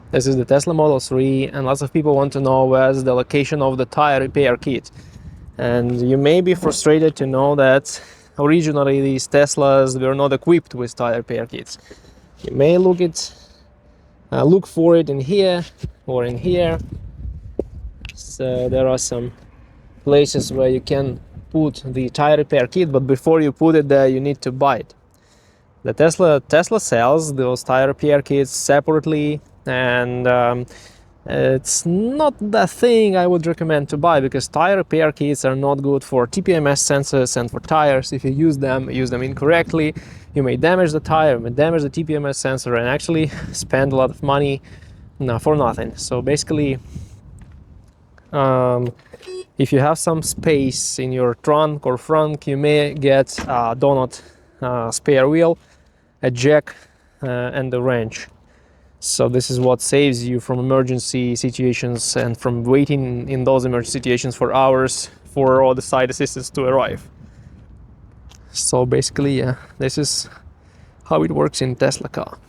This is the Tesla Model 3, and lots of people want to know where's the location of the tire repair kit. And you may be frustrated to know that originally these Teslas were not equipped with tire repair kits. You may look for it in here or in here. So there are some places where you can put the tire repair kit, but before you put it there, you need to buy it. The Tesla sells those tire repair kits separately, and it's not the thing I would recommend to buy, because tire repair kits are not good for TPMS sensors and for tires. If you use them incorrectly, you may damage the tire, may damage the TPMS sensor, and actually spend a lot of money for nothing. So basically, if you have some space in your trunk or front, you may get a donut spare wheel, a jack, and a wrench. So this is what saves you from emergency situations and from waiting in those emergency situations for hours for all the side assistance to arrive. So basically, this is how it works in Tesla car.